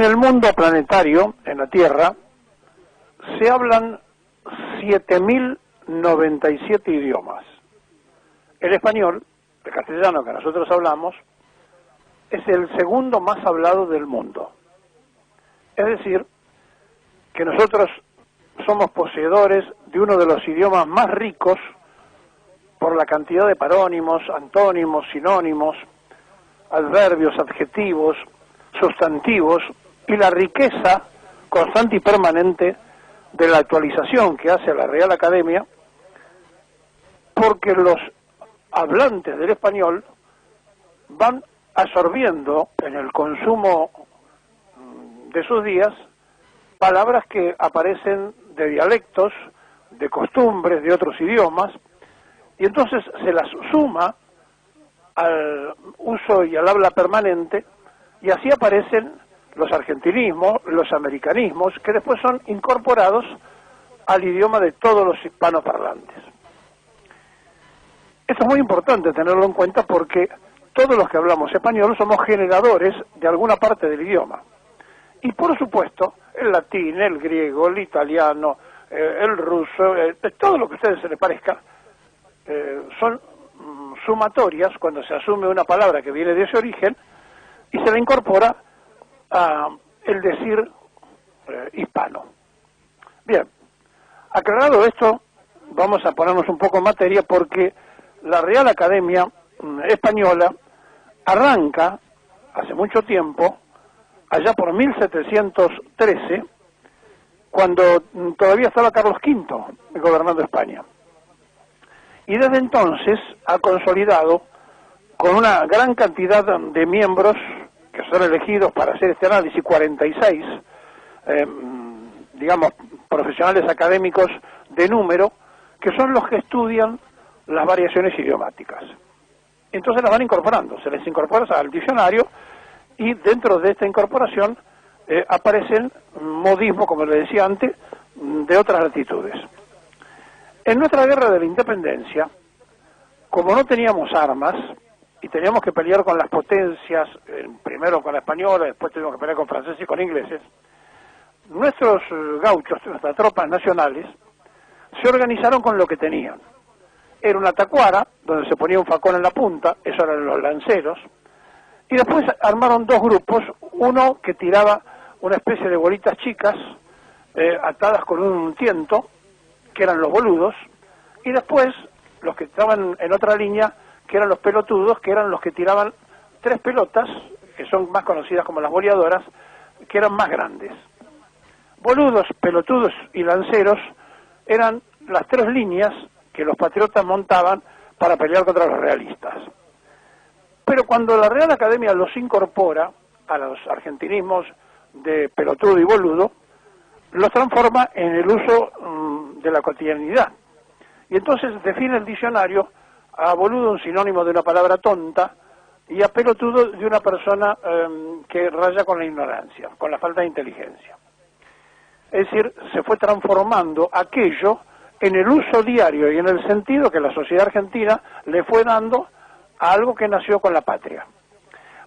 el mundo planetario, en la Tierra, se hablan 7.097 idiomas. El español, el castellano que nosotros hablamos, es el segundo más hablado del mundo. Es decir, que nosotros somos poseedores de uno de los idiomas más ricos por la cantidad de parónimos, antónimos, sinónimos, adverbios, adjetivos, sustantivos y la riqueza constante y permanente de la actualización que hace la Real Academia, porque los hablantes del español van absorbiendo en el consumo de sus días palabras que aparecen de dialectos, de costumbres, de otros idiomas, y entonces se las suma al uso y al habla permanente, y así aparecen los argentinismos, los americanismos, que después son incorporados al idioma de todos los hispanoparlantes. Esto es muy importante tenerlo en cuenta porque todos los que hablamos español somos generadores de alguna parte del idioma. Y por supuesto, el latín, el griego, el italiano, el ruso, todo lo que a ustedes se les parezca, son sumatorias cuando se asume una palabra que viene de ese origen y se le incorpora a el decir hispano. Bien, aclarado esto, vamos a ponernos un poco en materia porque la Real Academia Española arranca hace mucho tiempo, allá por 1713, cuando todavía estaba Carlos V gobernando España. Y desde entonces ha consolidado con una gran cantidad de miembros que son elegidos para hacer este análisis, 46, digamos, profesionales académicos de número, que son los que estudian las variaciones idiomáticas. Entonces las van incorporando, se les incorpora al diccionario y dentro de esta incorporación aparecen modismos, como les decía antes, de otras latitudes. En nuestra guerra de la independencia, como no teníamos armas y teníamos que pelear con las potencias, primero con la española, después tuvimos que pelear con franceses y con ingleses, nuestros gauchos, nuestras tropas nacionales, se organizaron con lo que tenían. Era una tacuara, donde se ponía un facón en la punta, eso eran los lanceros, y después armaron dos grupos, uno que tiraba una especie de bolitas chicas, atadas con un tiento, que eran los boludos, y después los que estaban en otra línea, que eran los pelotudos, que eran los que tiraban tres pelotas, que son más conocidas como las boleadoras, que eran más grandes. Boludos, pelotudos y lanceros eran las tres líneas que los patriotas montaban para pelear contra los realistas. Pero cuando la Real Academia los incorpora a los argentinismos de pelotudo y boludo, los transforma en el uso de la cotidianidad. Y entonces define el diccionario a boludo un sinónimo de una palabra tonta y a pelotudo de una persona que raya con la ignorancia, con la falta de inteligencia. Es decir, se fue transformando aquello en el uso diario y en el sentido que la sociedad argentina le fue dando a algo que nació con la patria.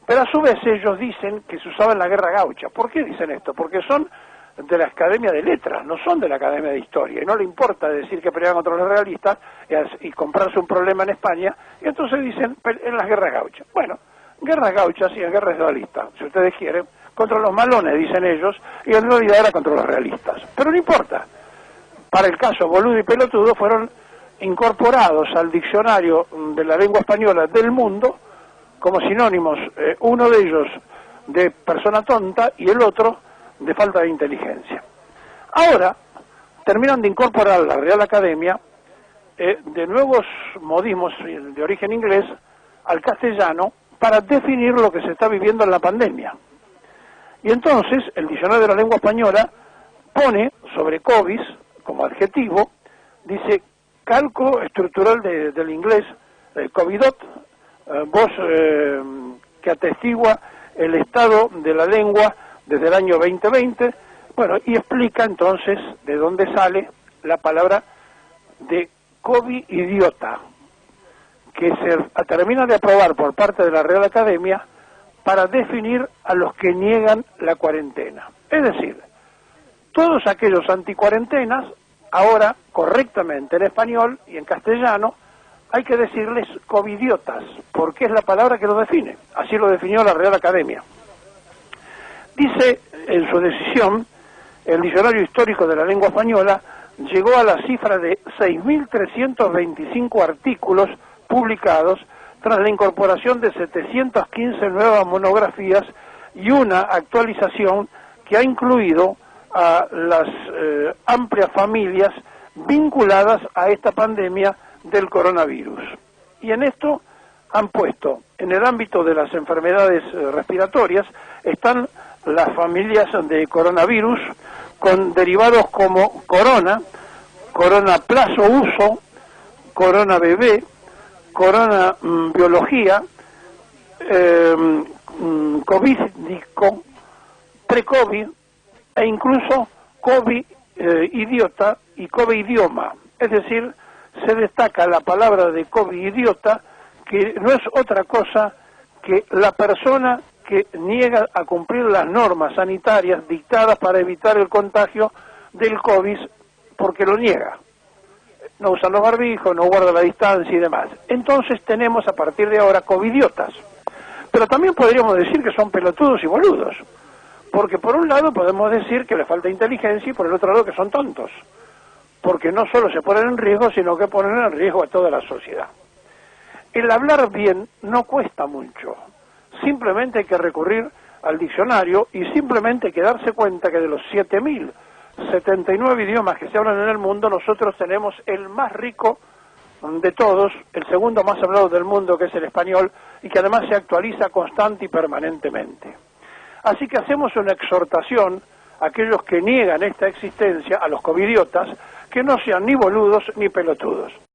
Pero a su vez ellos dicen que se usaba en la guerra gaucha. ¿Por qué dicen esto? Porque son de la Academia de Letras, no son de la Academia de Historia, y no le importa decir que peleaban contra los realistas y comprarse un problema en España, y entonces dicen en las guerras gauchas. Bueno, guerras gauchas y en guerras realistas, si ustedes quieren, contra los malones, dicen ellos, y en realidad era contra los realistas. Pero no importa. Para el caso boludo y pelotudo fueron incorporados al diccionario de la lengua española del mundo como sinónimos, uno de ellos de persona tonta y el otro de falta de inteligencia. Ahora terminan de incorporar la Real Academia de nuevos modismos de origen inglés al castellano para definir lo que se está viviendo en la pandemia. Y entonces el diccionario de la lengua española pone sobre COVID como adjetivo, dice calco estructural del inglés, covidot, voz que atestigua el estado de la lengua desde el año 2020, bueno, y explica entonces de dónde sale la palabra de covidiota, que se termina de aprobar por parte de la Real Academia para definir a los que niegan la cuarentena. Es decir, todos aquellos anticuarentenas, ahora correctamente en español y en castellano, hay que decirles covidiotas, porque es la palabra que lo define. Así lo definió la Real Academia. Dice en su decisión, el Diccionario Histórico de la Lengua Española llegó a la cifra de 6.325 artículos publicados tras la incorporación de 715 nuevas monografías y una actualización que ha incluido a las amplias familias vinculadas a esta pandemia del coronavirus. Y en esto han puesto, en el ámbito de las enfermedades respiratorias, están las familias de coronavirus con derivados como corona, corona plazo uso, corona bebé, corona biología, covídico, pre-COVID e incluso COVID idiota y COVID idioma. Es decir, se destaca la palabra de COVID idiota, que no es otra cosa que la persona que niega a cumplir las normas sanitarias dictadas para evitar el contagio del COVID porque lo niega. No usan los barbijos, no guarda la distancia y demás. Entonces tenemos a partir de ahora covidiotas. Pero también podríamos decir que son pelotudos y boludos. Porque por un lado podemos decir que les falta inteligencia y por el otro lado que son tontos. Porque no solo se ponen en riesgo, sino que ponen en riesgo a toda la sociedad. El hablar bien no cuesta mucho. Simplemente hay que recurrir al diccionario y simplemente hay que darse cuenta que de los 7.079 idiomas que se hablan en el mundo, nosotros tenemos el más rico de todos, el segundo más hablado del mundo, que es el español, y que además se actualiza constante y permanentemente. Así que hacemos una exhortación a aquellos que niegan esta existencia, a los covidiotas, que no sean ni boludos ni pelotudos.